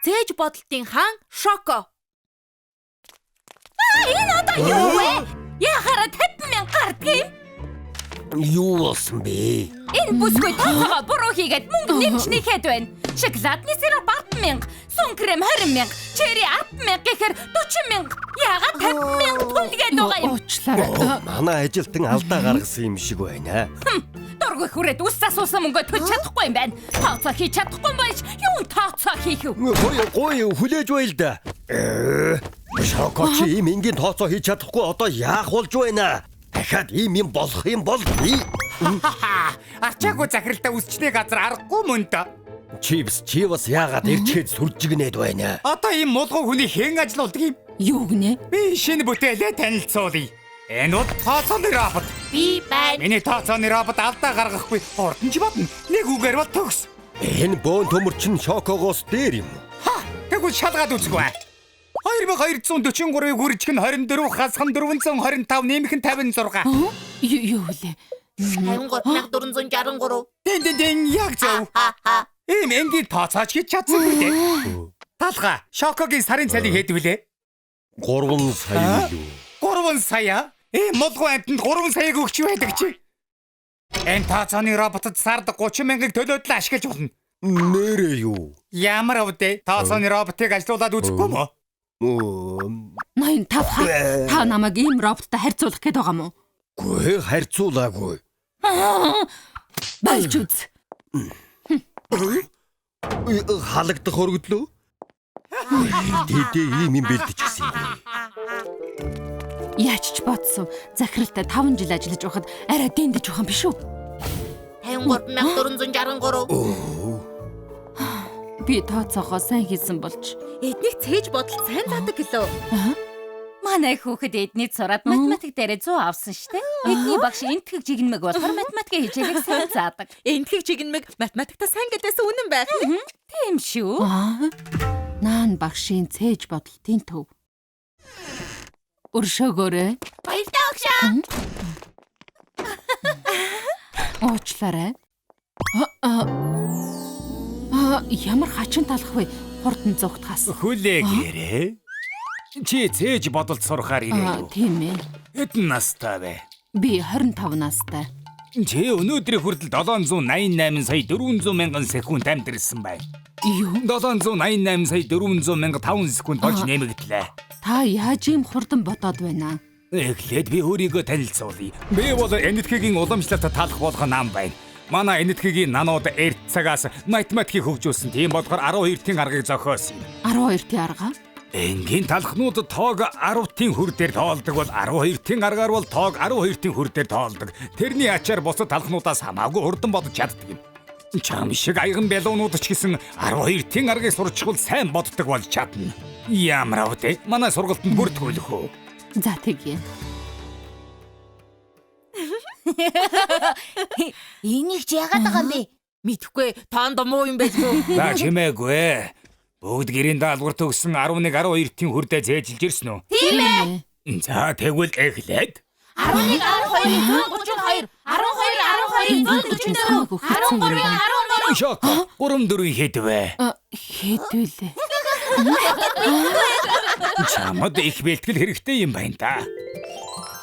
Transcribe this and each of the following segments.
цээж бодолтын хаан Шоко. Энэ одоо юу вэ? Яхаараа 50,000 гардаг юм? Юу болсон бэ? Энэ бүсгүй тооцоогоо буруу хийгээд мөнгө нэмчнийхэд байна. Шоколадны сироп 10,000, сүн крем 20,000, черри 10,000 гэхээр 40,000. Яагаад 50,000 түлгээд байгаа юм? Уучлаарай. Манай ажилтан алдаа гаргасан юм шиг байна. Дургүй хүрээд үс асуусан мөнгө төлж чадахгүй юм байна. Тооцоо хийж чадахгүй байж юун тооцоо хийх вэ? Гой хүлээж байл да. Шоко чи ийм энгийн тооцоо хийж чадахгүй одоо яах болж байна? Дахиад ийм юм болох юм бол би Арчаагүй захиралтай үсчний газар аргагүй мөн дөө. Чипс чи бас яагаад ирчээд сүржигнээд байна? Одоо ийм мулгуу хүний хэн ажилуулдаг юм? Юу гинэ? Би шинэ бүтээлээ танилцуулъя. Энэ бол тооцооны робот. Би байна. Миний тооцооны робот алдаа гаргахгүй. Урд нь ч бодно. Нэг үгээр бол төгс. Энэ бөөн төмөр чин Шокогоос дээр юм. Тэгвэл шалгаад үзгүй. 2243-ыг үржих нь 24 хасхан 425 нэмэх нь 56. Юу вэ? 53,463. Дэн яг зөв. Ийм энгийн тооцооч хийж чадсан үү дээ. Талха Шокогийн сарын цалин хэд вүлээ? 3 сая юу? 3 сая? Ийм мулгуу амтнд 3 саяг өгч байдаг чи. Энэ тооцооны роботод сард 30,000-ыг төлөөд л ашиглаж болно. Нэрээ юу? Ямар өвдөө тооцооны роботыг ажилуулад үзэхгүй мө? 85 та намайг ийм роботтой харьцуулах гээд байгаа мó? Гүй харьцуулаагүй. Болж үз. Халагдах өргөдлөө? Дидээ ийм юм бэлдэж гисэн юм. Яаж ч бодсон. Захиралтай 5 жил ажиллаж байхад арай дэндэж байгаа юм биш үү? 53,463. Би тооцоогоо сайн хийсэн болж. Эднийг цээж бодолт сайн заадаг гэлөө. Манай хүүхэд эднийд сураад математик дээрээ 100 авсан штэ. Эдний багш энтхэг жигнэмэг болохоор математикийн хичээлийг сайн заадаг. Энтхэг жигнэмэг математиктаа сайн гэдээс үнэн байх. Тийм шүү. Наан багшийн цээж бодолтын төв. Өршөөгөөрэй. Баярлалаа багшаа. Уучлаарай. Ямар хачин талах вэ? Хурдан зүгтгаас. Хүлээгээрээ. Чи цээж бодолд сурахаар ирээ юу? Тийм ээ. Хэдэн настай вэ? Би 25 настай. Чи өнөөдрийн хүртэл 788 сая 400 мянган секунд амьдэрсэн байна. Юу? 788 сая 400 мянга 5 секунд болж нэмэгдлээ. Та яаж ийм хурдан бодоод байна? Эхлээд би өөрийгөө танилцуулъя. Би бол энэтхэгийн уламжлалт талах болох нам байна. Манай энэтхэгийн нанууд эрт цагаас математикийг хөгжүүлсэн. Тийм болохоор 12-ийн аргыг зохиосон юм. 12-ийн арга? Энгийн талхнууд тоог 10-ийн хүр дээр тоолдог бол 12-ийн аргаар бол тоог 12-ийн хүр дээр тоолдог. Тэрний ачаар бусад талхнуудаас хамаагүй хурдан бодож чаддаг юм. Чам шиг аяган бялуунууд ч гэсэн 12-ийн аргыг сурчихвал сайн боддог болж чадна. Ямар авдэ? Манай сургалтанд бүртгүүлэх үү? За тэгье. Энийг ч яагаад байгаа юм бэ? Мэдхгүй тоонд муу юм байлгүй. За чимээгүй. Бүгд гэрийн даалгавар төгсөн 11 12-ийн хүрдээ зээжилж ирсэн үү? Тийм ээ. За тэгвэл эхлээд 11 12 132 12 12 144 13 Шок 34 хэд вэ? Хэдүүлээ. Чамд их бэлтгэл хэрэгтэй юм байна да.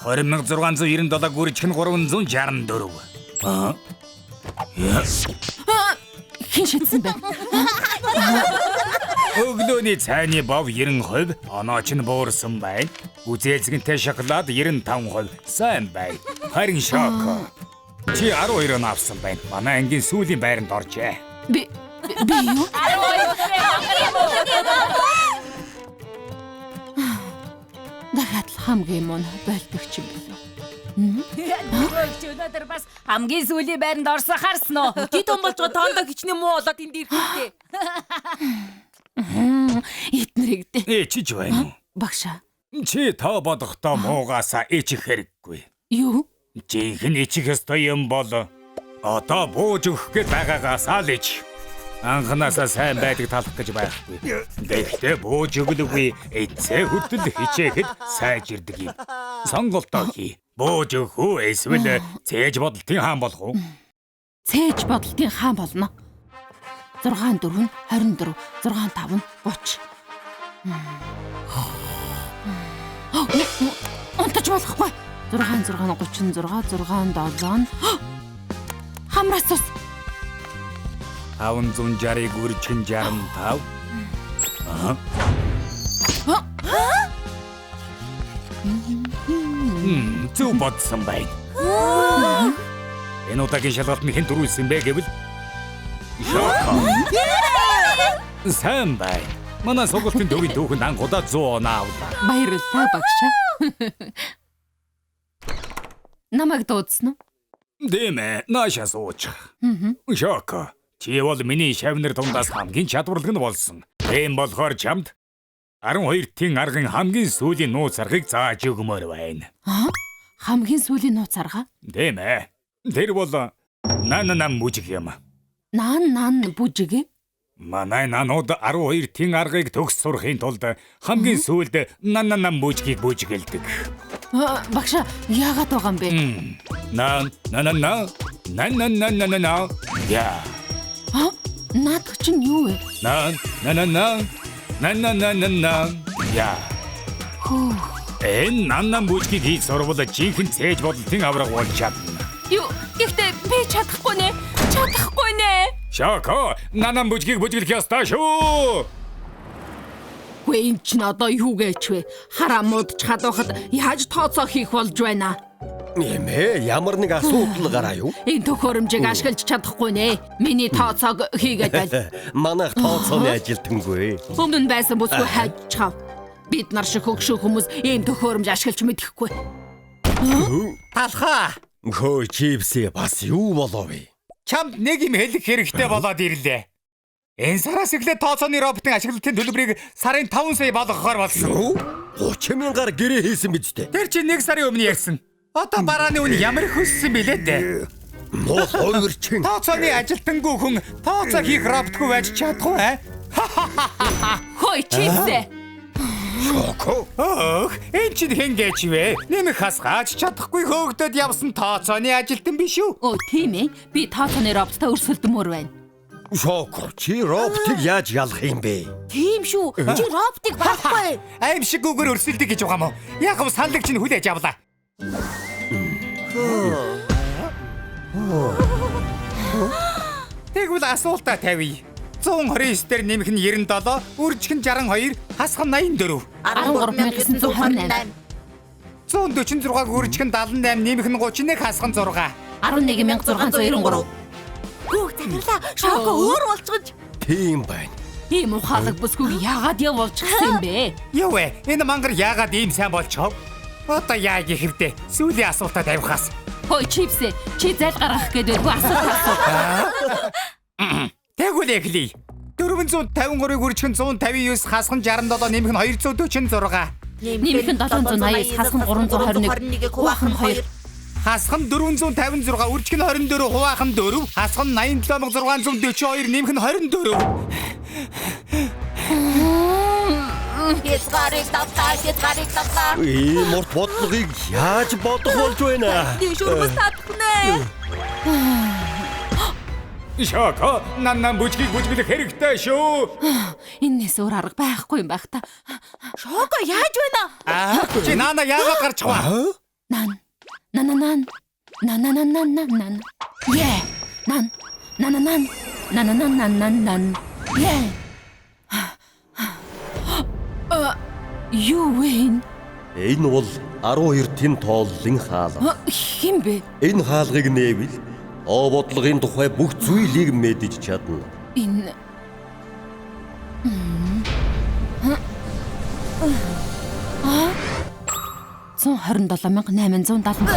20,697 гүржих нь 364. Хин шидсэн бэ? Өглөөний цайны бов 90%, онооч нь буурсан байна. Үзээлзэгэнтэй шоколад 95%. Сайн байна. Харин Шоко. Чи 12 авсан байна. Манай ангийн сүүлийн байранд оржээ. Би юу? Дахиад л хамгийн мөн болдогч юм болов. Өнөөдөр бас хамгийн сүүлийн байранд орсон харсан уу? Ди том болж байгаа тоондоо хичнээн муу болоод энд ирэхтэй. Эднэрийг дээ. Ичиж байна уу? Багшаа. Чи тоо бодохдоо муугаасаа ичих хэрэггүй. Юу? Жинхэнэ ичих ёстой юм бол одоо бууж өгөх гээд байгаагаас л ич. Анханасаа сайн байдаг талах гэж байхгүй. Гэхдээ бууж өглөгүй эцээ хөдөл хичээхэд сайжирдаг юм. Сонголтоо хий. Бууж өгөх үү эсвэл цээж бодолтын хаан болох уу? Цээж бодолтын хаан болно. 6 4 24 6 5 30. Онтож болохгүй. 6 36 36 6 7 хамраас тус. 560-ыг үржихэн 65. Зөв бодсон байна. Энэ удаагийн шалгалт нь хэн төрүүлсэн бэ гэвэл Шоко. Сайн байна. Манай сургуулийн төвийн түүхэнд анхудаа 100 оноо авлаа. Баярлалаа багшаа. Намайг дуудсан уу? Дэмэ, наашаа сууч. Шоко, чи бол миний шавнар дундаас хамгийн чадварлаг нь болсон. Тийм болохоор чамд 12-ийн арган хамгийн сүүлийн нууц аргыг зааж өгмөр байна. Хамгийн сүүлийн нууц арга? Дэмэ. Тэр бол нанан мужиг юм. Нан бүжиг. Манай нанууд 12-ийн аргыг төгс сурахын тулд хамгийн сүүлд нанан мужигийг бүжгэлдэг. Багшаа, яагаад байгаа юм бэ? На. Я. Наад чинь юу вэ? На. Я. Энэ нанан мужигийг хийж сурвал жинхэнэ цээж бодлтын авраг болж чадна. Юу? Гэхдээ би чадахгүй нэ. Шоко, нанан мужигийг бүжгэлэх ёстой шүү. Гүй энэ ч одоо юу гэж вэ? Хараа муудч хадуухад яаж тооцоо хийх болж байна? Нэмээ, ямар нэг асуудал гараа юу? Энэ төхөөрөмжийг ашиглаж чадахгүй нэ. Миний тооцоог хийгээд байл. Манайх тооцооны ажилтангүй. Өмнө нь байсан бүсгүй хайж чав. Бид нар шиг хөгшөө хүмүүс энэ төхөөрөмж ашиглаж мэдэхгүй. Талхаа. Хөө чипси бас юу болов вэ? Чамд нэг юм хэлэх хэрэгтэй болоод ирлээ. Энэ сараас эхлээд тооцооны роботын ашиглалтын төлбөрийг сарын 5 сая болгохоор болсон. Юу? 30 мянгаар гэрээ хийсэн биз дээ. Тэр чинь 1 сарын өмнө ярьсан. Одоо барааны үн ямар их өссөн билээ дээ. Муу хоёр чин. Тооцооны ажилтангүй хүн тооцоо хийх роботгүй байж чадахгүй аа? Хой чипсэ. Шоко. Энэ чинь хэн гэж вэ? Нэмэх хасгааж чадахгүй хөөгдөд явсан тооцооны ажилтан биш үү? Оо тийм ээ. Би тооцооны роботтой өрсөлдмөр байна. Шоко, чи роботыг яаж ялах юм бэ? Тийм шүү. Чи роботыг байхгүй. Аим шиг үгээр өрсөлдөг гэж байгаа мó. Яг гоо саналыг чинь хүлээж авлаа. Тэгвэл асуултаа тавья. 129 дээр нэмэх нь 97, үржих нь 62, хасах нь 84. 13928. 146-г үржих нь 78, нэмэх нь 31, хасах нь 6. 11693. Хүүхд захирлаа. Шоко өөр болчихж. Тийм байна. Ийм ухаалаг бүсгүй яагаад явуулчихсан юм бэ? Юу вэ? Энэ мангар яагаад ийм сайн болчихов? Одоо яа гэх хэвдэ. Сүүлийн асуултаа тавихаас. Хой чипсэ, чи зайл гаргах гэдэг үгүй асуулт асуу. Тэгвэл эхлэе. 453-ыг үржих нь 159, хасах нь 67, нэмэх нь 246. Нэмэх нь 780, хасах нь 321, хуваах нь 2. Хасах нь 456, үржих нь 24, хуваах нь 4, хасах нь 87642, нэмэх нь 24. Хязгаарыг тавтаа. Ийм урт бодлогыг яаж бодох болж байна? Дэшүүрмэс татхнэ. Шоко, нанан бүжгийг бүжгэлэх хэрэгтэй шүү. Энэс өөр арга байхгүй юм байх та. Шоко яаж байна? Чи наана яагаад гарч байгаа? Нан. Е. Нан. Е. Юу вэ? Энэ бол 12-ийн тооллын хаалга. Хин бэ? Энэ хаалгыг нээвэл бодлогын тухай бүх зүйлийг мэдэж чадна. Энэ 127,870.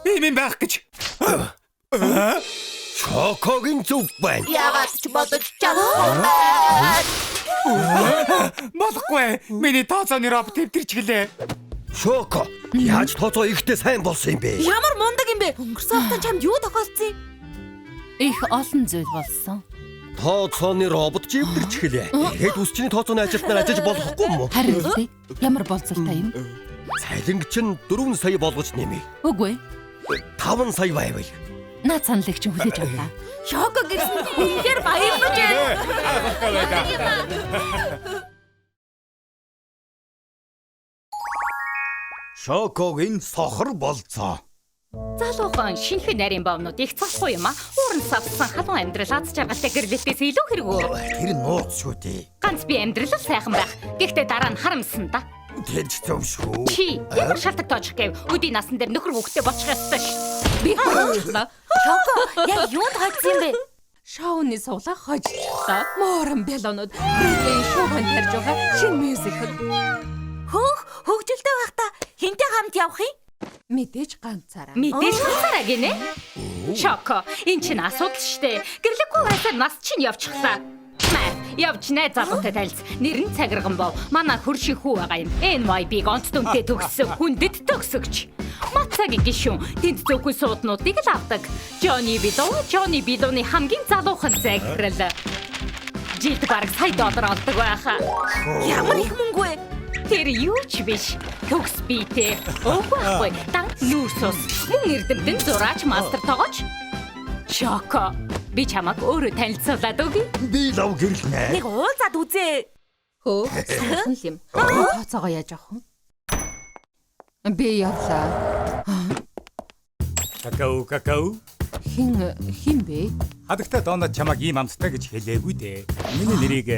Ийм байх гэж. Шокогийн зүг байна. Яагаад ч бодож чадахгүй. Болохгүй. Миний тооцооны робот төвтөрч гэлээ. Шоко, яаж тооцоо ихтэй сайн болсон юм бэ? Ямар мундаг юм бэ? Өнгөрсөн хавтаа чамд юу тохиолдсон юм? Их олон зүйл болсон. Тооцооны робот живдэрч гэлээ. Тэгэд үсчний тооцооны ажилтнаар ажиллаж болохгүй юм уу? Харин үгүй. Ямар болцолтой юм? Цалинг чинь 4 сая болгож нэмээ. Үгүй. 5 сая байвал Наад саналыг чинь хүлээж авлаа. Шоко гэсэн үнээр баярлаж Шокогийн сохор болцоо. Залуухан шинэхэн нарийн бовнууд их цолхгүй юм а. Ууран савсан халуун амьдрал аз жаргалтай гэрлэлтээс илүү хэрэггүй. Тэр нууц шүү дээ. Ганц би амьдрал л сайхан байх. Гэхдээ дараа нь харамсан да. Тэнд зөв шүү. Чи ямар шалтак тоож гэв? Өдийн насан дээр нөхөр хүүхдээ бочих ёстой ш. Би хоочлаа. Шоко, яг юунд хойцсон бэ? Шоуны суулаа хожчихлоо. Моорон бялонууд Брэдлийн шоунд тарж байгаа шинэ мюзикл. Хөгжилтэй байхдаа хинтэй хамт явах юм? Мэдээж ганцаараа. Мэдээж ганцаараа гинэ. Шоко, энэ чинь асуудал штэ. Гэрлэггүй байсаар нас чинь явчихлаа. Явж найз залуутай танилц. Нэр нь Цагирган бов. Манай хөршийн хүү байгаа юм. NYB-г онц дүнтэй төгссөн хүндэт төгсөгч. Мацагийн гишүүн тэнд зөвхөн сууднуудыг л авдаг. Johnny Bido-ны хамгийн залуухан захирал. Жилд бараг сая доллар олдог байхаа. Ямар их мөнгө вэ? Тэр юу ч биш. Төгс биетэй. Өөхгүй. Дан нүүрсус. Мөн эрдэмтэн зураач мастер тоогооч. Шоко. Би чамаг өөрөө танилцуулаад өгье. Би лав гэрлэнэ. Нэг уулзаад үзээ. Хөө, сайхан л юм. Тооцоогоо яаж авах вэ? Би явлаа. Какао. Хин бэ? Хадагтай доонод чамаг ийм амттай гэж хэлээгүй дээ. Миний нэрийг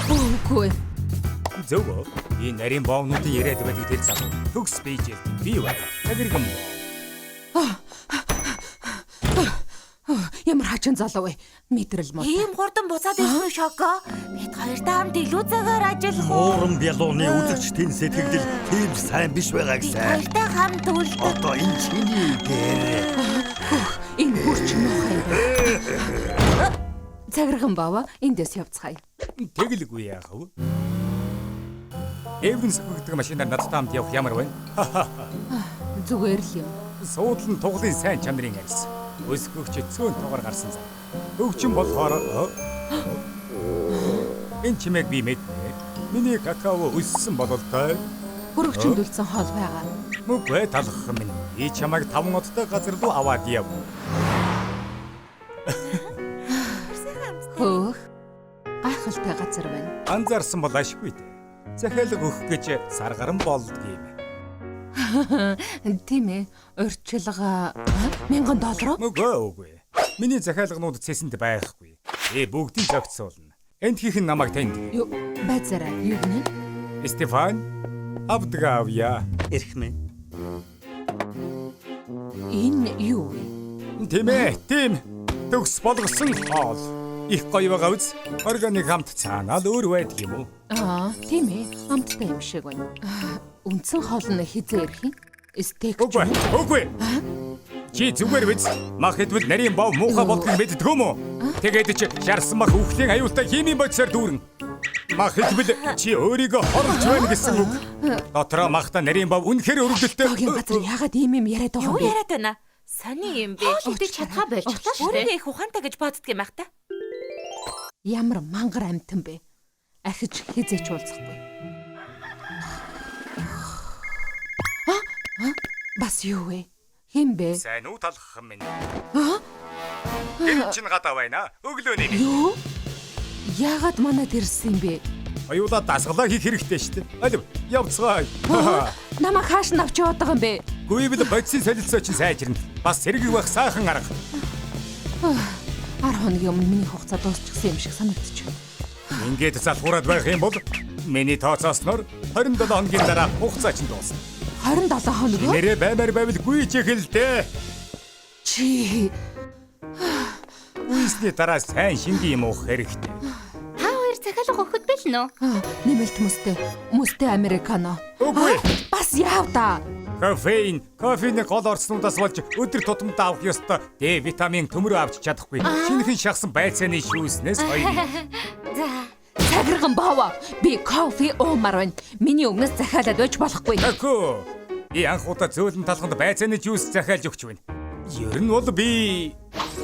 Үгүй. зөв. Энэ нарийн боовнуудын яриад байдаг тэр цаг. Төгс бийж би бай. Цагирган боо. Ямар хачин залуу вэ? Мэдрэл мод. Ийм хурдан буцаад ирсэн үү Шоко? Бид хоёртай хамт илүү цагаар ажиллах уу? Моорон бялууны үзэгчдийн сэтгэгдэл тийм сайн биш байгаа гэсэн. Хоёртай хамт үлдэх. Одоо энэ чиний дээр. Энэ хүрч нөхай. Цагирган бава эндээс явцгаая. Тэгэлгүй яах вэ? Эвгэн сахигддаг машинаар надтай хамт явах ямар вэ? Зүгээр л юм. Суудлын туглын сайн чанарын арьс. Өсгөгч цөөн тоогоор гарсан зам. Өвчин болохоор энэ чимээг би мэднэ. Миний какао өссөн бололтой. Хөрөгчөнд үлдсэн хоол байгаа. Мөгөө талах минь. Би чамайг 5 ноттой газар руу аваад яв. Хөөх. Гайхалтай газар байна. Анзаарсан бол ашгүй дээ. Захиалга өгөх гэж сар гарan болдгийм. Тийм ээ. Урьдчилгаа $1000. Үгүй. Миний захиалганууд цэсэнд байхгүй. Бүгдийг зохицуулна. Энд хийх нь намайг танд. Юу байцаараа юу гэнэ? Стефан, авдгаавья. Эрхмээ. Энэ юу вэ? Тийм. Төгс болгосон хоол. Их гоё байгаа үз. Органик хамт цаанаа л өөр байдаг юм уу? Тийм ээ. Амттай юм шиг байна. Үндсэн хоол нь хизээ ирэх юм? Стейк. Үгүй. Чи зүгээр биз? Мах хэдвэл нарийн бов муухай болдгийг мэддэг юм уу? Тэгээд чи шарсан мах үхлийн аюултай химийн бодисоор дүүрэн. Мах хэдвэл чи өөрийгөө хорлож байна гэсэн үг. Дотроо махта нарийн бов үнэхээр өрөвдөлттэй. Тогийн газар яагаад ийм юм яриад байгаа юм бэ? Яриад байна. Сони юм бэ? Хэдий чадхаа болчихлоо шүү дээ. Өөрөө их ухаантай гэж боддөг юм ах та. Ямар мангар амтан бэ? Ахиж хизээч уулзахгүй. Бас юу вэ? Хин бэ? Сайн уу талах минь. Тэр чинь гадаа байна. Өглөөний. Юу? Яагаад манад ирсэн юм бэ? Аюулаа дасгалаа хийх хэрэгтэй шүү дээ. Алив, явцгаая. Намайг хааш нь авч яваад байгаа юм бэ? Гүйвэл бодисын солилцоо чинь сайжирна. Бас сэргийг байх сайхан арга. 10 хоногийн өмнө миний хугацаа дуусчихсан юм шиг санагдчих. Ингээд залхуураад байх юм бол миний тооцоосноор 27 хоногийн дараа хугацаа чинь дуусна. 27 хоног юу? Нэрээ баймаар байвал гүйж эхэлдэ. Чи Үүсний дараа сайн шингийн юм уух хэрэгтэй. Та хоёр захиалга өгөхөд бэл нөө. нэмэлт мөстэй американо. Үгүй. Бас яав да. Кофений гол орцнуудаас болж өдөр тутамдаа авах ёстой Д витамин төмөр авч чадахгүй. Шинэхэн шахсан байцааны шүүснээс хоёр. За. Цагирган баава. Би кофе уумаар байна. Миний өмнөөс захиалаад байж болохгүй. Аку. Би анх удаа зөөлөн талханд байцааны жуус захиалж өгч байна. Ер нь бол би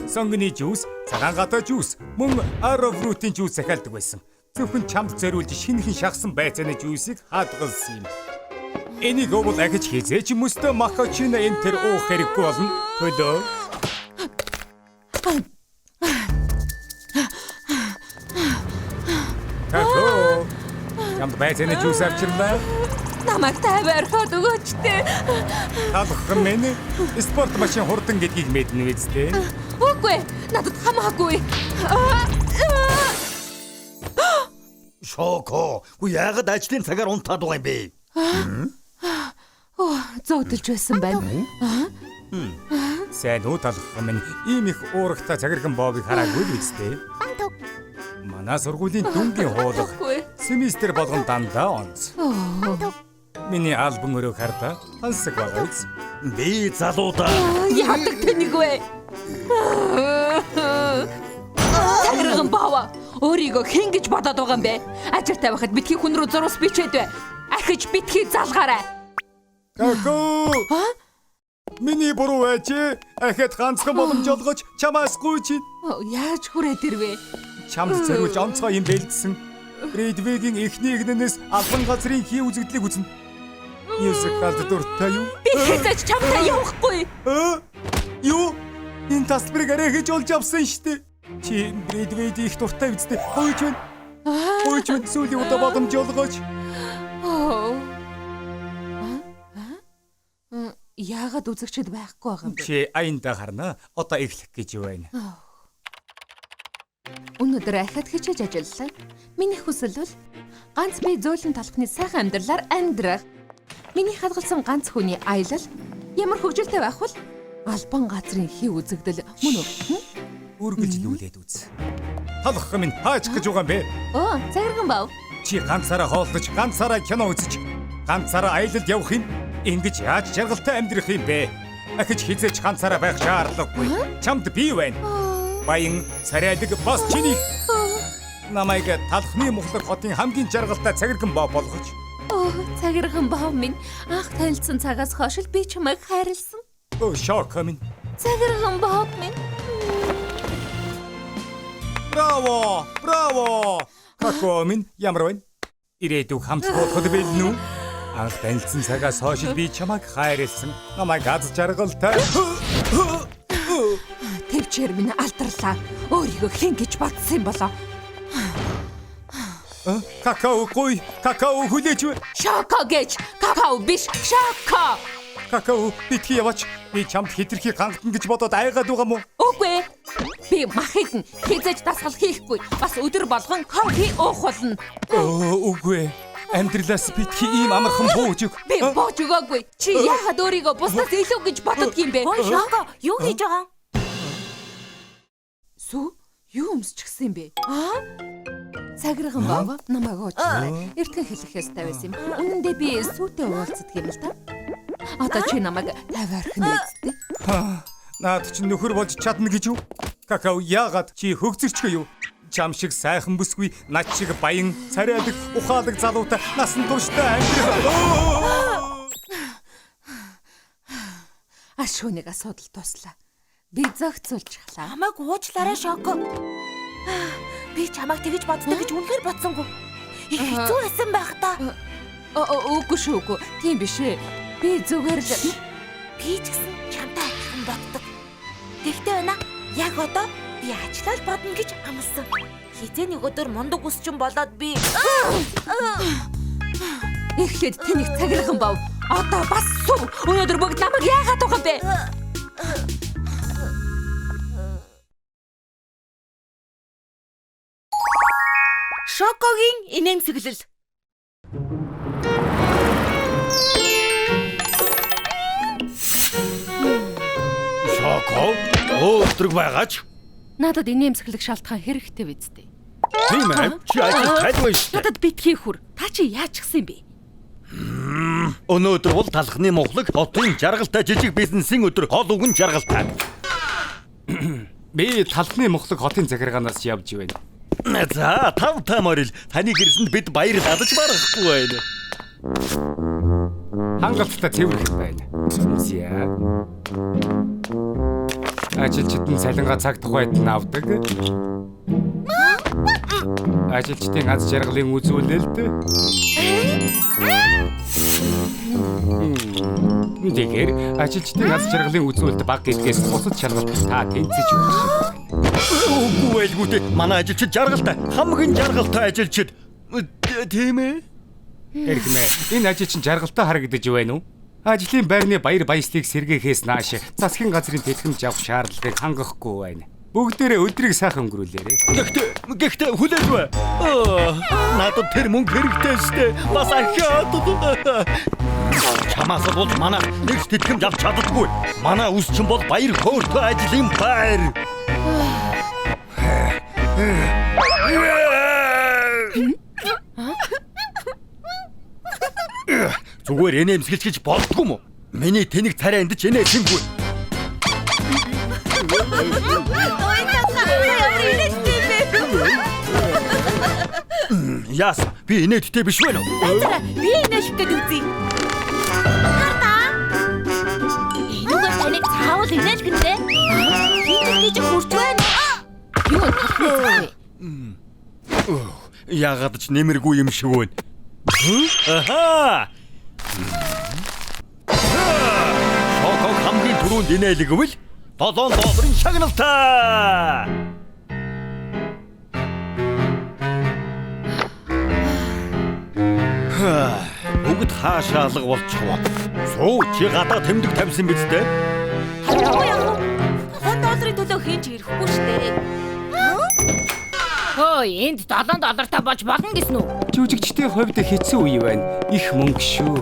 сонгоны жуус, цагаан гадаа жуус, мөн ароврутын жуус захиалдаг байсан. Зөвхөн чамд зориулж шинэхэн шахсан байцааны жуусыг хадгалсан юм. Энийг бол ахиж хизээч мөстө макачино энтер уух хэрэггүй болно. Төлөө. Како. Ямд байцны жуус авчирлаа. Намайг тавиархад өгөөч дээ. Талхан минь спорт машин хурдан гэдгийг мэднэ үстэй. Үгүй. Надад хамаагүй. Шоко. Хүү яагаад ажлын цагаар унтаад байгаа юм бэ? Зодолж байсан байна. Сайн уу талхан минь ийм их уурахта цагирхан боовыг хараагүй үстэй. Манай сургуулийн дүнгийн хуулга семестр болгон дандаа онц. Миний альбом өрөө харта хансаг байгаа үз. Би залуудаа. Яадаг тэнэг вэ? Цагирхан баава. Өөрийгөө хэн гэж бодоод байгаа юм бэ? Ажилтай байхад битгий хүн рүү зурус бичээд бай. Ахиж битгий залгаарай. Како. Миний буруу байж ахад ганцхан боломж олгож чамаас гүйч. Яаж хүрээд ирвэ? Чамд зориулж онцгой юм бэлдсэн. Редвигийн эхний игнэнээс албан газрын хий үзэгдлийг үзнэ. Мюзикалд дуртай юу? Би хэзээ ч чамтай явахгүй. Юу? Энэ тасбарыг арай хийж олж авсан штэ. Чи Редвид их дуртай үстэй. Хойч байна. Хойч байна. Сүүлийн удаа боломж олгооч. Яагаад үзэгчд байхгүй байгаа юм бэ? Чи аянда харна. Одоо эхлэх гэж байна. Өнөөдөр ахад хичээж ажиллалаа. Миний хүсэл бол ганц би зөөлөн талхны сайхан амьдралаар амьдрах. Миний хадгалсан ганц хүний аялал ямар хөвгөлтэй байх вэ? Албан газрын хий үзэгдэл мөн үү? Үргэлжлүүлээд үз. Талх минь хаач гэж байгаа юм бэ? Цагирхан бав. Чи ганцаараа хооллож, ганцаараа кино үзэж, ганцаараа аялалд явах юм? Ингэж яаж жаргалтай амьдрах юм бэ? Ахиж хизээч ганцаараа байх шаардлагагүй. Чамд би байна. Баян царайдаг бас чиний. Намайг талхны мухлаг хотын хамгийн жаргалтай цагирхан бав болгож. Цагирхан бав минь анх танилцсан цагаас хойш би чамайг хайрлсан. Шок минь. Цагирхан бав минь. Браво! Браво! Како минь ямар байна? Ирээдүг хамт болоход бэлнэ үү? Анх танилцсан цагаас хойш би чамайг хайрлсан. Намайг аз жаргалтай. Тэвчээр минь алдарлаа. Өөрийгөө хэн гэж бодсон юм болоо? Какао гой, какао хүлээж. Шоко гэж. Какао биш, шоко. Какао битгий яваач. Би чамд хэтэрхий гангатна гэж бодоод айгаад байгаа мó? Үгүй. Би махыг хизээж дасгал хийхгүй. Бас өдөр болгон кофе уух болно. Үгүй. Амьдралаас битгий ийм амархан бууж өг. Би бууж өгөөгүй. Чи яагаад өөрийгөө бусдаас илүү гэж боддог юм бэ? Ой Шоко, юу хийж байгаа? Юу өмсчихсэн юм бэ? Цагирхан баава намайг уучлаарай. Эртхэн хэлэхээс тавьсан юм. Үнэндээ би сүйтэй уулздаг юм л та. Одоо чи намайг тавиарх нь үсттэй. Наад чи нөхөр болж чадна гэж юу? Какао яагаад чи хөгзөрч юу? Чам шиг сайхан бүсгүй, над шиг баян, царайдаг, ухаалаг залуутай насан турштай амьдрах. Ашхууныг асуудал туслаа. Би зохицуулчихлаа. Намайг уучлаарай Шоко. Би чамайг тэгэж боддог гэж үнэхээр бодсонгүй. Их хэцүү байсан байх та. Үгүй шүү. Тийм биш ээ. Би зүгээр л Би ч гэсэн чамтай адилхан боддог. Тэгтээ байна. Яг одоо би ажиллаж бодно гэж амласан. Хизээ нэг өдөр мундаг үсчин болоод би эхлээд тэнийг цагирхан бав. Одоо бас сүв. Өнөөдөр бүгд намайг яагаад байгаа бэ? Шокогийн инээмсэглэл. Шоко. Өдрөг байгаач. Надад инээмсэглэх шалтгаан хэрэгтэй биз дээ. Тийм ээ. Чи ажил тайлбар шүү. Надад битгий хүр. Та чи яаж гисэн бэ? Өнөөдөр бол талхны мухлаг хотын жаргалтай жижиг бизнесийн өдөр гол үг нь жаргалтай. Би талхны мухлаг хотын захиргаанаас явж байна. За, тав морил таны гэрсэнд бид баяр дадаж барахгүй байна. Хангалттай цэвэрх байна. Зя. Ажилчдын цалингаа цаг тухайд нь авдаг. Ажилчдын аз жаргалын үзүүлэлт. Тэгэхээр ажилчдын аз жаргалын үзүүлэлт баг гэдгээс бусад шалгалт та тэнцэж өгөх. Үгүй байлгүй дээ. Манай ажилчид жаргалтай. Хамгийн жаргалтай ажилчид. Тийм ээ. Эрхмээ, энэ ажилчин жаргалтай харагдаж байна уу? Ажлын байрны баяр баясгалыг сэргээхээс нааш засгийн газрын тэлхэмж авах шаардлагыг хангахгүй байна. Бүгдээрээ өдрийг сайхан өнгөрүүлээрэй. Гэхдээ хүлээж бай. Надад тэр мөнгө хэрэгтэй штэ. Бас ахиад. Чамаас бол манай нэг тэтгэмж авч чаддаггүй. Манай үсчин бол баяр хөөртэй ажлын байр. Зүгээр энэ эмсгэлж гэж болдгүй мө? Миний тэнэг царай энд ч энэсэнгүй. Яс, би инээдтэй биш вэ? Би инээш гэдэг үзье. Хартаа. Энэгээр таныг цаавал инээл гэнэ. Хийж хурж байна. Юу талхнаа. Яагаад ч нэмэргүй юм шиг байна. Аха! Шоког хамгийн түрүүнд инээлгвэл $7 шагналтай. Бүгд хаашаа алга болчихвол. Суу чи гадаа тэмдэг тавьсан биз дээ? $7 төлөө хийн ч ирэхгүй штэ. Ой, энд $7 болж болно гэсэн үү? Жүжигчдийн хувьд хэцүү үе байна. Их мөнгө шүү.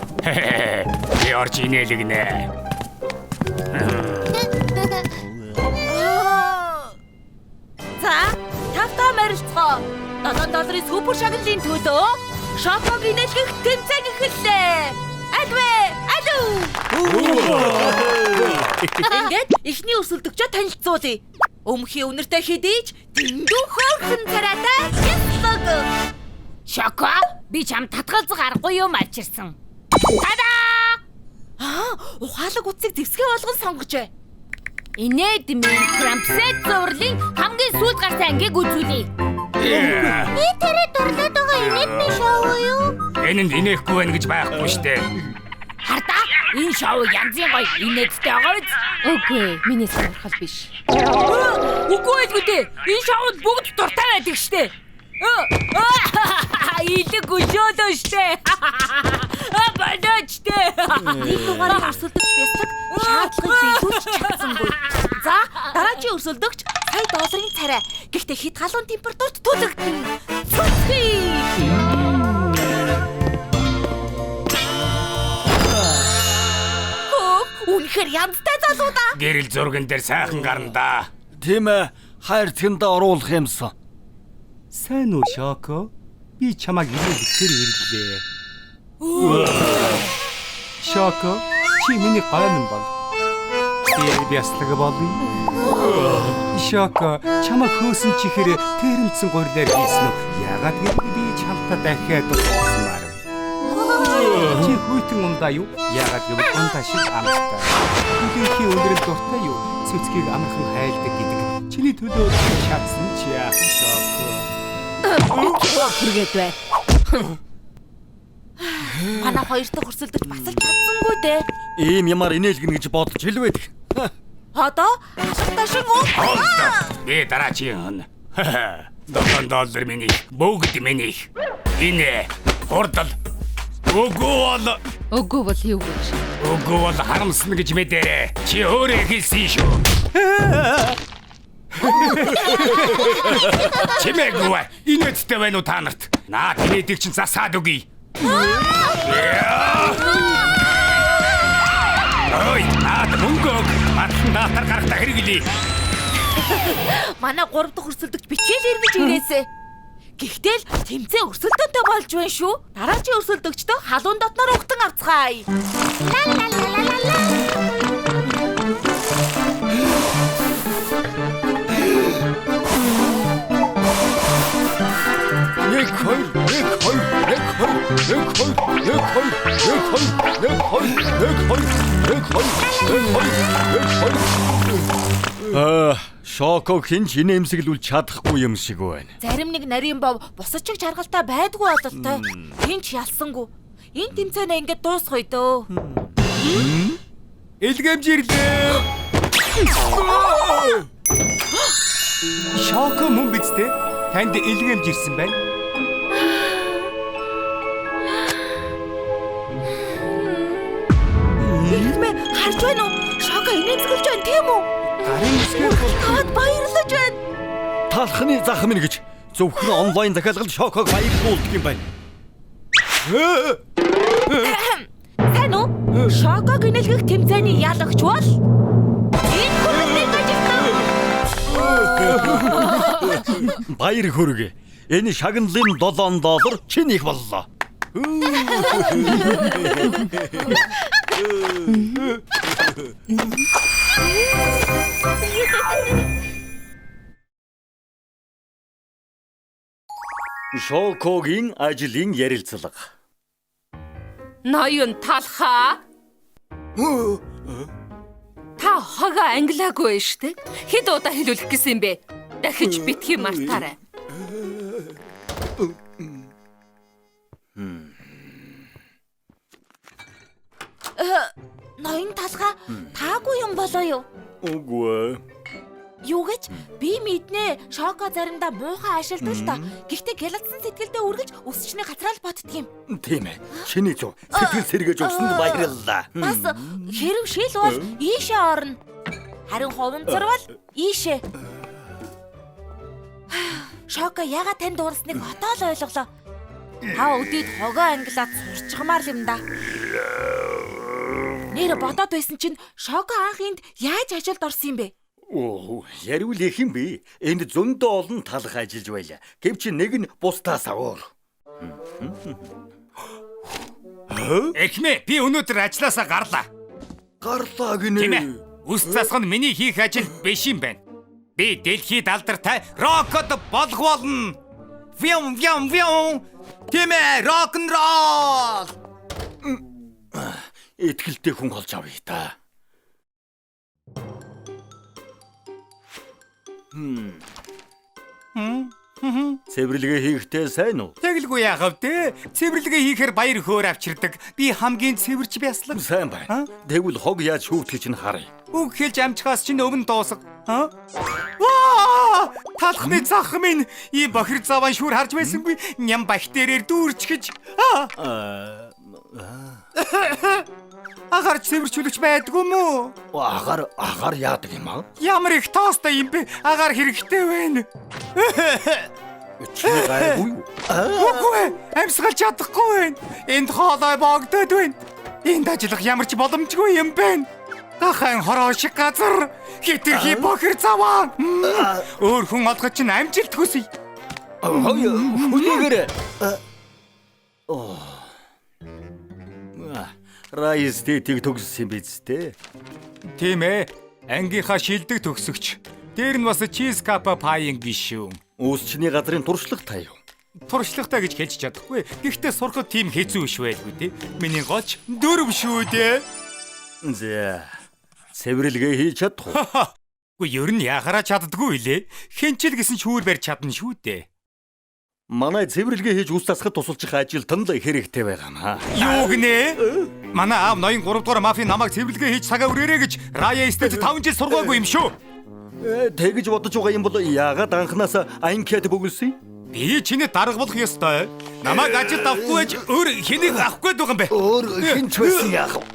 Би орж инээлгэнэ. За, тавтаа морилцгоо. $7 супер шагналын төлөө шоког инээлгэх тэмцээн эхэллээ. Альвэ, алуу. Ингээд ихний өрсөлдөгчөө танилцуулъя. Өмхийн үнэртэй хидийж дэндүү хөөрхөн царайтай хэвлэг. Шоко, би чам татгалзах аргагүй юм авчирсан. Тадаа! Ухаалаг утсыг зэвсгээ болгон сонгож бай. Инээд минь крампсет зурлын хамгийн сүүлд гарсан ангийг үзүүлье. Би тэрэ дурлаад байгаа инээд би шоу юу? Энэнд инехгүй байна гэж байхгүй штэ. Хардаа, энэ шоу янзын гоё инээдтэй байгаа биз? Үгүй, миний сонирхол биш. Үгүй ээ. Энэ шоуд бүгд дуртай байдаг штэ. Илэг өшөөдөө штэ. Баначтэй. Нэг дугаарыг өрсөлдөгч бясдаг шаардлагыг биелүүлж чадсангүй. За, дараагийн өрсөлдөгч $100 царай. Гэхдээ хэд халуун температурт түлэгдэн. Үнэхээр янзтай залуу да. Гэрэл зурган дээр сайхан гарна да. Тийм ээ, хайр цэгэндээ оруулах юмсан. Сайн уу Шоко? Би чамайг инээлгэхээр ирлээ. Шоко, чи миний гойн бол. Би яслаг болно. Шоко, чамайг хөөсөн чихэр тэрэмцэн гурлаар хийсэн үү? Яагаад гэвэл би чамтай дахиад уулзмаар. Чи хүйтэн ундаа юу? Яагаад гэвэл ундаа шиг амттай. Үнэнхийн өндрөл дуртай юу? Цэцгийг амархан хайлдаг гэдэг. Чиний төлөө чадсан чи яах Шоко? Хүргээд бай. Манай хоёр дахь өрсөлдөж бас л чадсангүй дээ. Ийм ямар инээлгэнэ гэж бодож хэлвэ. Одоо хашигтай шиг үү? Би дараагийн $7 миний бүгд миний. Энэ хурдл. Үгүй бол юу гэж? Үгүй бол харамсна гэж мэдээ. Чи өөрөө хэлсэн шүү. Чимээгүй. Инээдтэй байна уу та нарт? Наа тэнийдэг чинь засаад өгье. Ой, наад мөнгө. Матнатар гарахта хэрэглэе. Манай 3 дахь өрсөлдөгч бичээл эргэж ирээсэ. Гэхдээ л тэмцээн өрсөлдөнтэй болж байна шүү. Дараагийн өрсөлдөгчдөө халуун дотноор угтан авцгаая. Шоко хинч инээмсэглүүл чадахгүй юм шиг байна. Зарим нэг нарийн бов бусад чиг жаргалтай байдгүй бололтой. Хинч ялсангүй. Энэ тэмцээнээ ингээд дуусгая дөө. Илгэмжирлээ. Шоко мөн биз дээ? Танд илгэмжирсэн байна. Илгэмэ харж байна уу? Шоко инээмсэглэж байна тийм үү? Гарын үсгээр Таад баярлаж байна. Талхны зах минь гэж зөвхөн онлайн захиалганд Шоког баярлуулдаг юм байна. Сайн уу? Шоког инээлгэх тэмцээний ялагч бол энэ хүмүүсийн ажилтан. Баяр хүргэе. Энэ шагналын $7 чинийх боллоо. Шокогийн ажлын ярилцлага. Ноён талхаа. Та хога англиагүй штэ. Хэд удаа хэлүүлэх гэсэн юм бэ? Дахиж битгий мартаарай. Ноён талхаа таагүй юм болоо юу? Үгүй. Юу гэж би мэднэ. Шоко заримдаа муухай ашигладаг л та. Гэхдээ гялалцсан сэтгэлдээ үргэлж өсчний гацраал боддөг юм. Тийм ээ. Чиний зөв. Сэтгэл сэргэж өгсөнд баярлалаа. Бас хэрэг шил бол ийшээ орно. Харин хуванцар бол ийшээ. Шоко ягаад танд дуурсныг отоо л ойлголоо. Та өдөөд хогоо англиад сурчгамаар юм да. Нэр бодоод байсан чинь Шоко анх энд яаж ажилд орсон юм бэ? Оо, ярил их юм бэ? Энд зөндөө олон талх ажиллаж байлаа. Гэвч нэг нь бусдаас өөр. Эхмээ, би өнөөдөр ажилласаа гарлаа. Гарлаа Тийм ээ. гинэ. Үс засах нь миний хийх ажил биш юм байна. Би дэлхийд алдартай рокод болох болно. Вям вям вям. Тийм ээ, рок н рол. Итгэлтэй хүн болж авъя та. Цэвэрлэгээ хийхдээ сайн уу? Тэгэлгүй яахав те. Цэвэрлэгээ хийхээр баяр хөөр авчирдаг. Би хамгийн цэвэрч бяслаг. Сайн байна. Тэгвэл хог яаж шүүгдэх чинь харъя. Үг хэлж амжихаас чинь өвн дуусах. Ваа! Талхны зах минь ийм бохир заван шүүр харж байсангүй. Ням бактериэр дүүрчгэж. Агаар цэвэрчүүлэгч байдгүй мүү? Агаар яадаг юм аа? Ямар их тоостой юм бэ? Агаар хэрэгтэй байна. Чи гайгүй. Үгүй амьсгалж чадахгүй байна. Энд хоолой богдоод байна. Энд ажиллах ямар ч боломжгүй юм байна. Гахаан хороо шиг газар. Хитрхи бохир заваа. Өөр хүн олгож чинь амжилт хүсье. Хүнийгэр. Райстыг төгссөн биз дээ. Тийм ээ. Ангийнхаа шилдэг төгсөгч. Дээр нь бас чиз капа паийн гişүүн. Үүсчний газрын туршлага таа юу? Туршлагатай гэж хэлж чадахгүй. Гэхдээ сурахад тийм хэцүү биш байлгүй тий. Миний гоч дөрв шүү дээ. За. Цэвэрлэгээ хийж чадах уу? Үгүй ер нь яхараа чаддгүй лээ. Хинчил гэсэн шүүр барьж чадна шүү дээ. Манай цэвэрлэгээ хийж ус засахад тусалчих ажилтанд хэрэгтэй байгаамаа. Юу гинэ? Манай аав ноён 3 дугаар мафийн намайг цэвэрлэгээ хийж цагаа өрөөрэй гэж Рая стэд 5 жил сургаагүй юм шүү. Тэгэж бодож байгаа юм бол яагаад анханаас анкет бөглсөн? Би чиний дарга болох ёстой. Намайг ажилд авахгүй байж өөр хэнийг авахгүй байгаа юм бэ? Өөр хинч байсан яах вэ?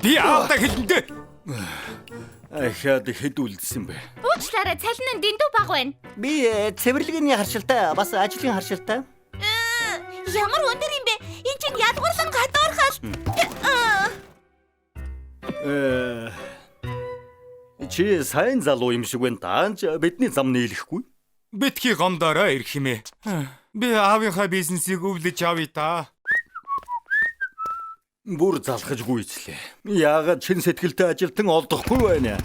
Би аавдаа хэлэндээ. Ахаад хэд үлдсэн бэ? Уучлаарай, цалин нь дэндүү бага байна. Би цэвэрлэгийн харшилтай бас ажлын харшилтай. Ямар өндөр юм бэ? Энд чинь ядгуурлан гадуурхал. Чи сайн залуу юм шиг байна. Таанч бидний зам нийлэхгүй. Битгий гомдороо ирэх юм ээ. Би аавынхаа бизнесийг өвлөж авъя та. Бүр залхаж гүйцлээ. Яагаад чин сэтгэлтэй ажилтан олдохгүй байна?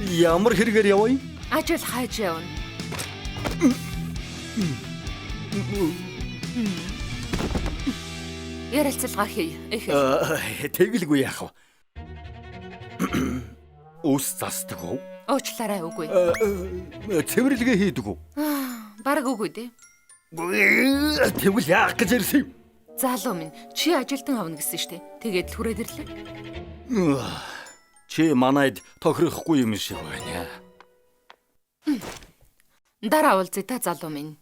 Ямар хэрэгээр явъя? Ажил хайж явна. Ярилцлага хий. Тэгэлгүй яах вэ? Ус засдаг уу? Уучлаарай үгүй. Цэвэрлэгээ хийдэг үү? Бараг үгүй дээ. Тэгвэл яах гэж ирсэн юм? Залуу минь чи ажилтан авна гэсэн штэ. Тэгээд л хүрээд ирлээ. Чи манайд тохирохгүй юм шиг байна. Дараа уулзъя та залуу минь.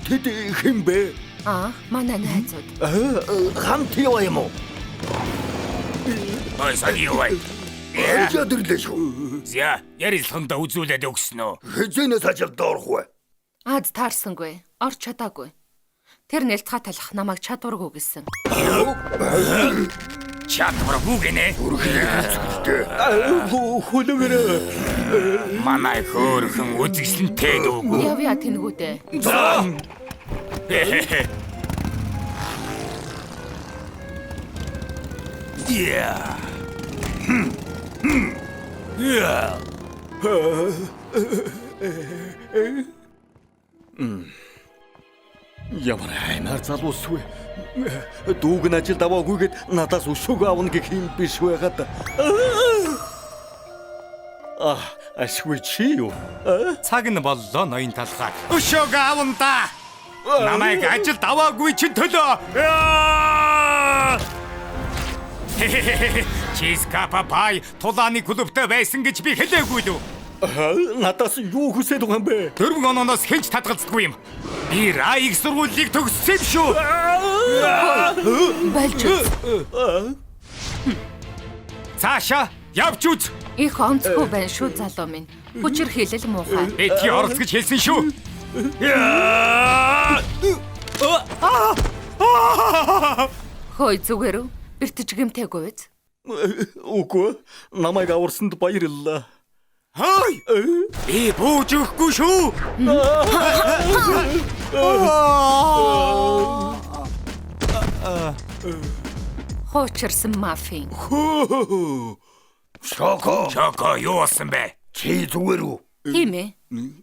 Тэд хэн бэ? Манай найзууд. Хамт яваа юм уу? Ой, сайн юу вэ? Яадэрлээ шүү. За, ярилцлагандаа үзүүлээд өгсөн үү? Хизэнээс ажилд орох вэ? Аз таарсангүй. Орч чадаагүй. Тэр нэлтгаа талах намайг чадваргүй гэсэн. Чадваргүй гинэ. Хүлэгэрээ. Манай хөөрхөн үзэсгэлэнтэй дүүгүү. Явъя тэнгүүдээ. За. Yeah. Yeah. Ямар хаймаар залуус вэ? Дүүг нь ажилд аваагүйгээд надаас өшөөг авна гэх юм биш байгаад. Ашгүй чи юу? Цаг нь боллоо ноён талхаа. Өшөөг аавн да. Намайг ажилд аваагүй чи төлөө. Чизкапа пай тулааны клубтай байсан гэж би хэлээгүй лүү. Надаас юу хүсэж байгаа юм бэ? 4 ононоос хинч татгалзахгүй юм. Би Раиг сургуулийг төгссөн шүү. Болж үз. Цаашаа явж үз. Их онцгүй байна шүү залуу минь. Хүчээр хэлэл муухай. Эти орц гэж хэлсэн шүү. Хөөе зүгээр үү? Бэртэж гэмтээгүй биз? Үгүй. Намайг аварсанд баярлалаа. Хай! Би бууж өгөхгүй шүү. Хоочирсан мафийн. Шоко Юу болсон бэ? чи зүгээр үү? Тийм ээ.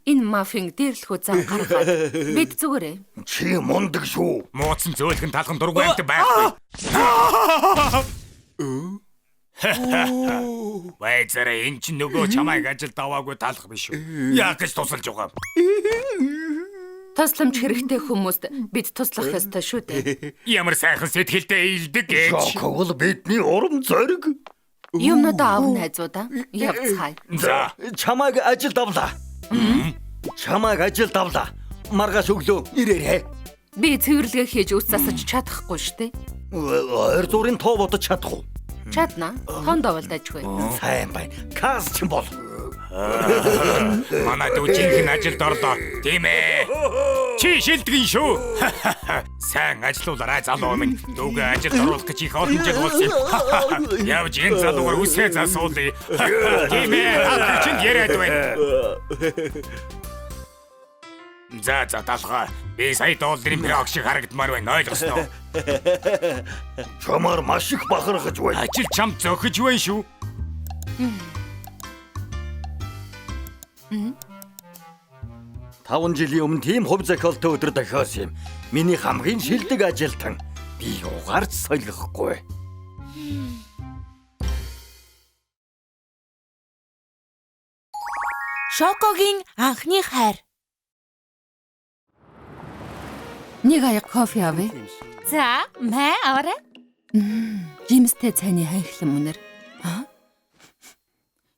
Энэ мафийн дээрлэхүү зам гаргаад бид зүгээрээ. Чи мундаг шүү. Мууцсан зөөлхөн талхан дургүй амт байхгүй. Вайзараа энэ ч нөгөө чамайг ажилд аваагүй талах биш үү? Яах гэж тусалж байгаа юм? Тусламж хэрэгтэй хүмүүст бид туслах ёстой шүү дээ. Ямар сайхан сэтгэлдээ илдэг гэж. Шоко бол бидний урам зориг. Юмнууд аав найзуудаа явцгаая. За, Чамайг ажилд авлаа. Чамайг ажилд авлаа. Маргааш өглөө ирээрэй. Би цэвэрлэгээ хийж үс засаж чадахгүй штэ. Ойр зургийн тоо бодож чадах уу? Чадна. Хондоо болдажгүй. Сайн бай. Каас ч юм бол. манай дүүжинхэн ажилд орлоо. Тийм ээ. Чи шилдэгэн шүү. Сайн ажиллаулаарай залуу минь. Дүүгээ ажилд оруулах гэж их олон жил болсон. Явж энэ залуугаар үсээ засуулъя. Тийм ээ. Та чинь яриад байна. За талхаа. Би сая долларын пирог шиг харагдмаар байна. Ойлгосноо? Чамаар маш их бахархаж байна. Ажил чам зөхөж байна шүү. 5 жилийн өмнө тийм хувь зохиолтой өдөр дохиосон юм. Миний хамгийн шилдэг ажилтан. Би угаарч солихгүй. Шокогийн анхны хайр. Нэг аяг кофе авъя. За, мэ аваарай. Жимстэй цайны хайхлан үнэр.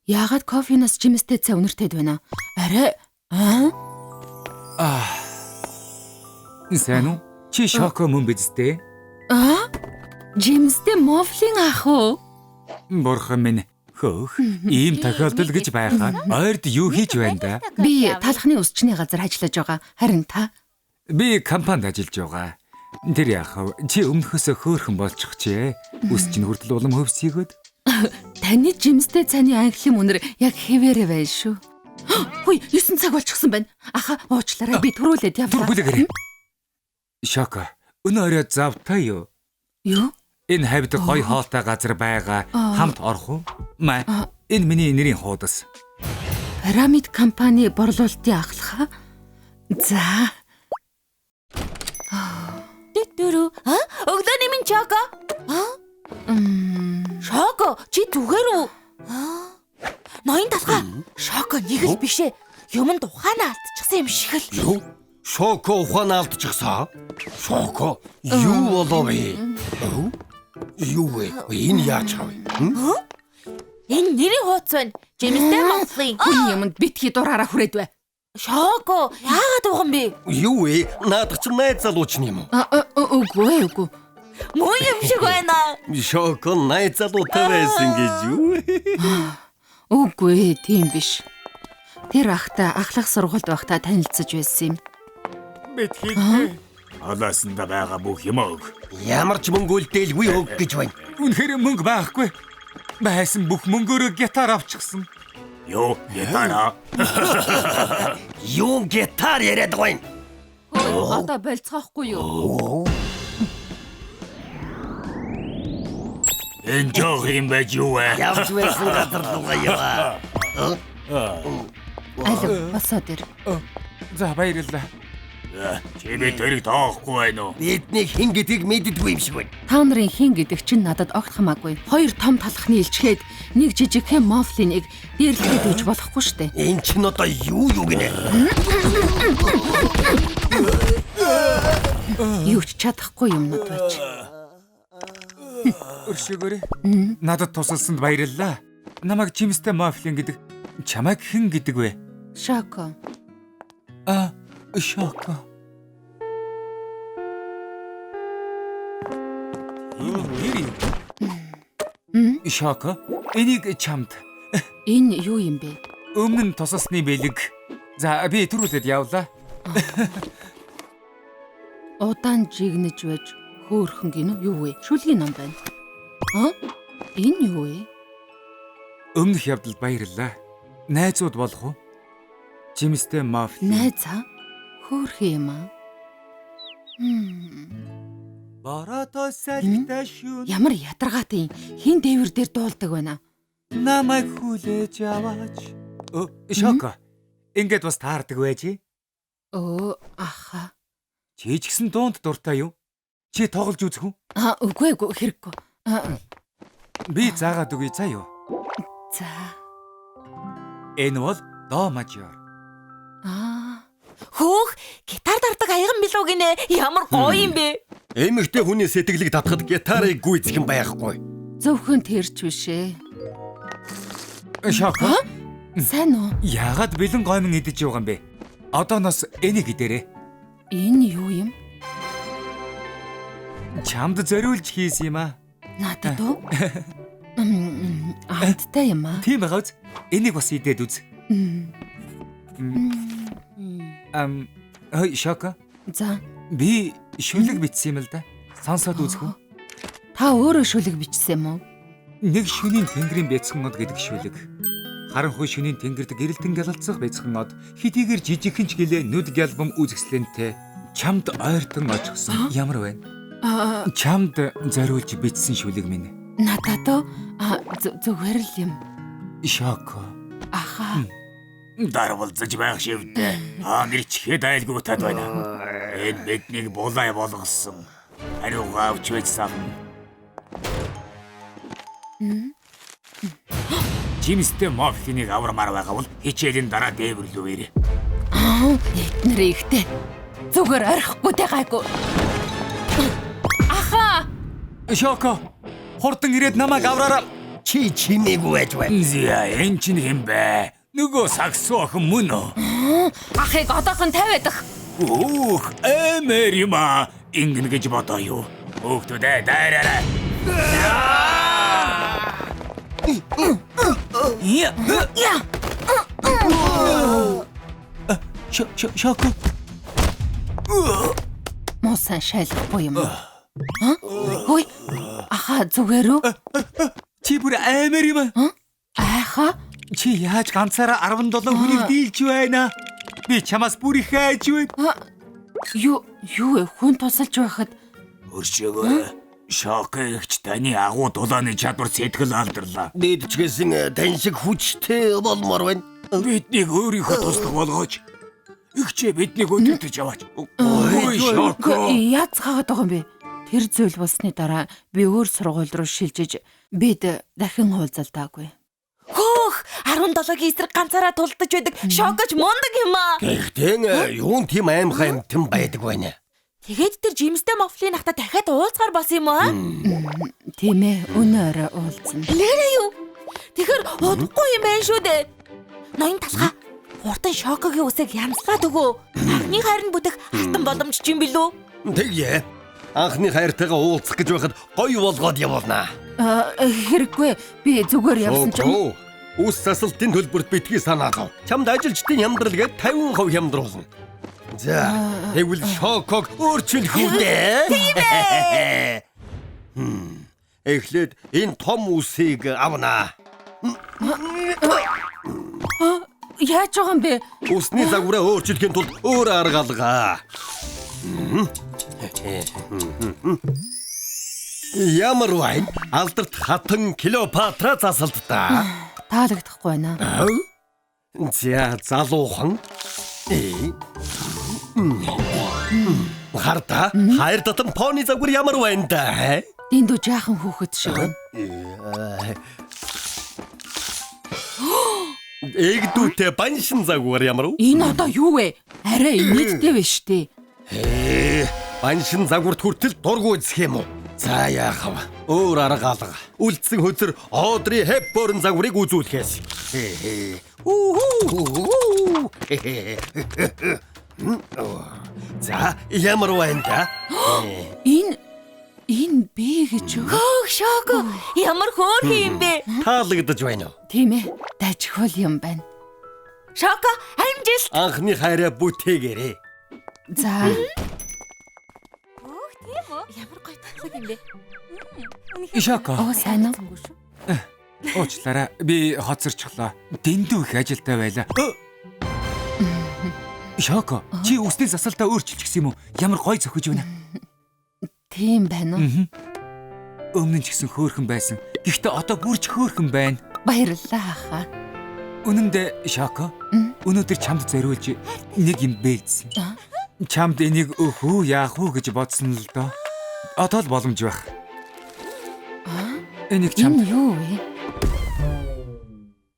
Яагаад кофеноос жимстэй цай үнэртэй байна? Арай Сайн уу? Чи шоко мөн биз дээ? Жимстэй мофлин ах уу? Бурхан минь. Хөөх. Ийм тохиолдол гэж байгаа. Ойрд юу хийж байна да? Би талхны усчны газар ажиллаж байгаа. Харин та? Би компанид ажиллаж байгаа. Тэр яах вэ? Чи өмнөхөөсөө хөөрхөн болчих чээ. Үс чинь хүртэл улам хөвсгийгөөд. Таны жимстэй цайны анхлын үнэр яг хэвээрээ байна шүү. Хүй, 9 цаг болчихсон байна. Аха, уучлаарай. Би төрүүлээд явлаа. Бүргүүлэгээрэй. Шоко. Өнөө орой завтай юу? Юу? Энэ хавьд гоё хоолтой газар байгаа. Хамт орох уу? Маа. Энэ миний нэрийн хуудас. Пирамид компани борлуулалтын ахлах. За. Дөрөв. Өглөөний минь Шоко. Шоко, чи түгээр үү? ноён талхаа. Шоко нэг л бишээ. Юмд ухаанаа алдчихсан юм шиг л. Юу? Шоко ухаан алдчихсан. Шоко юу болов вэ? Юу вэ? Энэ яаж хав? Энэ нэрийн хууц байна. Жимстэй Монголын. Хүн юмд битгий дураараа хүрээд бай. Шоко яагаад ууган бэ? Юу вэ? Наадах чинь найз залууч юм уу? Үгүй. Муу юм шиг байна. Шоко найз залуутай байсан гэж юу? Үгүй, тийм биш. Тэр ахтай ахлах сургуульд байхдаа танилцж байсан юм. Битгий. Алаасанда байгаа бүх юм өг. Ямар ч мөнгө үлдээлгүй өг гэж байна. Үнэхээр мөнгө байхгүй. Байсан бүх мөнгөөрөө гитар авчихсан. Юу, гитар? Юу гитар яриад байна? Одоо болцгоохгүй юу? Энэ жоох юм байж юу вэ? Явж байсан газар руугаа яваа. Алив, босоод ир. За баярлалаа. Чи би тэрийг тоохгүй байна уу? Бидний хэн гэдгийг мэддэггүй юм шиг байна. Та нарын хин гэдэг чинь надад огт хамаагүй. Хоёр том талхны илчгээд нэг жижигхэн мофлиныг дээрлэхэд үж болохгүй штэ. Энэ чинь одоо юу гинэ? Юу ч чадахгүй юмнууд байж. Өршөөгөөрэй. Надад тусалсанд баярлалаа. Намайг Жимстэй Мофлин гэдэг. Чамайг хэн гэдэг вэ? Шоко. Шоко. Шоко. Энийг чамд. Энэ юу юм бэ? Өмнө нь тусалсны бэлэг. За би түрүүлээд явлаа. Удаан жигнэж байж хөөхөн гинөө юу вэ? Шүлгийн ном байна. Энэ юу вэ? Өмнөх явдалд баярлалаа. Найзууд болох уу? Жимстэй Мофлин. Найзаа? Хөөх юм аа. Борото салхитай шүү. Ямар ядаргаатай хин дээвэр дээр дуулдаг байна. Намайг хүлээж аваач. Шоко. Ингээд бас таардаг байж. Аха. Чи ч гэсэн дуунд дуртай юу? Чи тоглож үзэх үү? Үгүй хэрэггүй. Би заагаад үгүй заа юу? За. Энэ бол до мажор. Хөөх, гитар дардаг аяган билүү гинэ. Ямар гоё юм бэ? Эмэгтэй хүний сэтгэлийг татхад гитарыг гүйцэх юм байхгүй. Зөвхөн тэрч биш ээ. Шоко. Сайн уу? Яагаад бэлэн гомн идэж байгаа юм бэ? Одооноос энийг идээрэй. Энэ юу юм? Чамд зориулж хийсэн юм аа. Надад уу? Амттай юм аа. Тийм байгаа үз. Энийг бас идээд үз. Шоко. За. Би шүлэг бичсэн юм л да. Сонсоод үзэх үү? Та өөрөө шүлэг бичсэн юм уу? Нэг шөнийн тэнгэрийн бяцхан од гэдэг шүлэг. Харанхуй шөнийн тэнгэрд гэрэлтэн галалцах бяцхан од хэдийгээр жижигхэн ч гэлээ нүд гялбам үзэсгэлэнтэй чамд ойртон очихсон. Ямар байна? Чамд зориулж бичсэн шүлэг минь. Надад зүгээр л юм. Шоко. Аха. Дарвалзаж байх шивдэ. Нэрчихэд айлгуутад байна. Энэ биднийг булай болгосон. Хариугаа авч байсан. Жимстэй Мофлиныг аврамаар байгаа бол хичээлийн дараа дээвэрлүү ирээ. Эднэр ихтэй. Зүгээр орхихгүй тэ гайгүй. Аха. Шоко. Хурдан ирээд намайг авраарай. Чи чимээгүй байж байна. Зя, энэ чинь хэм бэ? Нөгөө саксо охин мөн үү? Ахыг одоохон тавиадах. Эмэр юм аа. Ингэн гэж бодоо юу? Хүүхдүүдээ дайраарай. Шоко. Муусан шайлахгүй юм. Хөөе. Аха зүгээр үү? Чи бүр эмэр юм аа. Аха. Чи яаж ганцаараа 17 хүнийг дийлж байна? Би чамаас бүр их айж байна. Юу вэ? Хүн тусалж байхад Өршөөгөө. Шоко ихч таны агуу дулааны чадвар сэтгэл алдарлаа. Дээдчгээсэн тань шиг хүчтэй болмоор байна. Биднийг өөрийнхөө туслах болгооч. Ихчээ биднийг өдөртөж аваач. Ой Шоко. яцгаад байгаа юм бэ? Тэр зүйл болсны дараа би өөр сургууль руу шилжиж бид дахин уулзалтаагүй. Хөөх, 17-гийн эсрэг ганцаараа тулдаж байдаг шокоч мундаг юм аа. Гэхдээ юун тийм аимхай амтэн байдаг байна. Тэгээд тэр Жимстэй Мофлын ахта дахиад уулзгаар болсон юм аа. Тийм ээ, өнөөрөө уулзна. Лэрэ юу? Тэгэхээр удахгүй юм байна шүү дээ. Ноён талхаа. Хурдан шокогийн үсэг янзлаад өгөө. Анхны хайранд бүтэх алтан боломж ч юм билүү? Тэгье. Анхны хайртайгаа уулзах гэж байхад гоё болгоод явуулнаа. Хэрэггүй. Би зүгээр явсан ч юм. Үс засалтын төлбөрт битгий санаа зов. Чамд ажилчдын хямдрал гээд 50% хямдруулна. За, тэгвэл шоког өөрчилөх үү? Эхлээд энэ том үсийг авнаа. Яаж байгаа юм бэ? Усны загвараа өөрчилөхийн тулд өөр арга алгаа. Ямар вайн алдарт хатан Клеопатра засалтаа. Таалагдахгүй байна. За, залуухан. Харта, хайр татам пони загвар ямар байна да? Дэндүү жаахан хүүхэд шиг байна. Эгдүүтэй баншин загвар ямар вэ? Энэ одоо юу вэ? Арай инээдтэй вэ штэ. Баншин загварт хүртэл дургүй үзэх юм уу? За яах вэ? Өөр арга алга. Үлдсэн хөзөр Одри Хепборн загварыг үзүүлэхээс. За, ямар байна да? Энэ би гэж юу? Шоко. Ямар хөөрхөн юм бэ? Таалагдаж байна уу? Тийм ээ. Дажихол юм байна. Шоко, амжилт. Анхны хайраа бүтээгээрээ. За, Ямар гоё таглаг юм бэ? Шоко. оо сайн уу? Уучлаарай. Би хоцорчлоо. Дэндүү их ажилтай байлаа. Шоко, чи үсний засалтаа өөрчилчихсэн юм уу? Ямар гоё зөхөж байна. Тийм байна уу? Өмнө ч гэсэн хөөрхөн байсан. Гэхдээ одоо бүр ч хөөрхөн байна. Баярлалаа хаа. Үнэн дээр Шоко. Өнөөдөр чамд зориулж нэг юм бэлдсэн. Чамд энийг өөхөө яах вэ гэж бодсон л доо. Одоо л боломж байх. Энийг чамд Энэ юу вэ?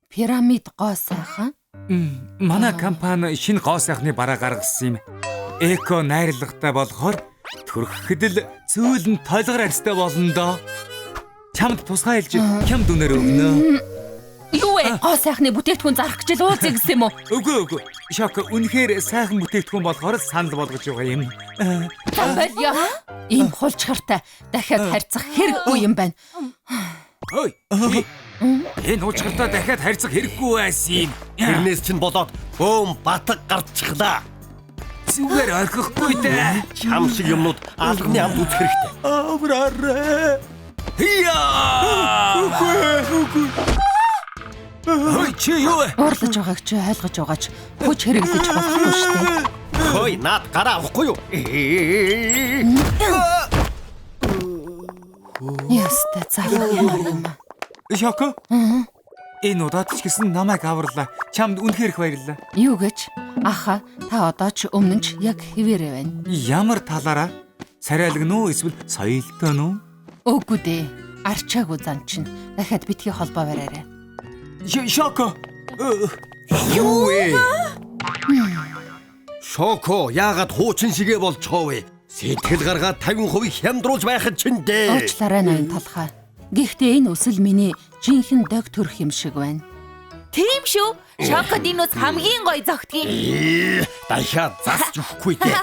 Пирамид гоо сайхан. манай компани шинэ гоо сайхны бараа гаргасан юм. Эко найрлагатай болохоор төрөхөд л зөөлөн толгор арьстай болно доо. Чамд тусгай хэлж хямд үнээр өгнө. Юу вэ? Гоо сайхны бүтээгдэхүүн зарах гэж л уулзъя гэсэн юм уу? Үгүй. Шоко үнэхээр сайхан бүтээгдэхүүн болохоор санал болгож байгаа юм. Болё. Ийм хулчгартай дахиад харьцах хэрэггүй юм байна. Ой. Энэ уучгартаа дахиад харьцах хэрэггүй байсан юм. Тэрнээс чинь болоод бөөм батг гарчихлаа. Зүгээр орхихгүй дээ. Чам шиг юмнууд алганы амд үзэх хэрэгтэй. Авраарэ. Үгүй. Ой, чи юу вэ? Уурлаж байгааг чи ойлгож байгаач хүч хэрэглэж болохгүй шүү дээ. Хөөе, наад гараа авахгүй юу? Яста залуу юм. Шоко? Энэ удаад ч гэсэн намайг аварлаа. Чамд үнэхээр их баярлалаа. Юу гэж? Аха, та одоо ч өмнө ч яг хэвээрээ байна. Ямар талаараа? Царайлган уу эсвэл соёлтой нь үү? Үгүй дээ. Арчаагүй зан чинь дахиад битгий холбоо бариарай. Шоко. Юу вэ? Шоко, яагаад хуучин шигээ болчихоо вэ? Сэтгэл гаргаад 50% хямдруулж байхад чинь дээ. Уучлаарай ноён талхаа. Гэхдээ энэ үсэл миний жинхэнэ дог төрх юм шиг байна. Тийм шүү. Шокод энэ ус хамгийн гоё зогтгийн. Дахиад засч өгөхгүй дээ.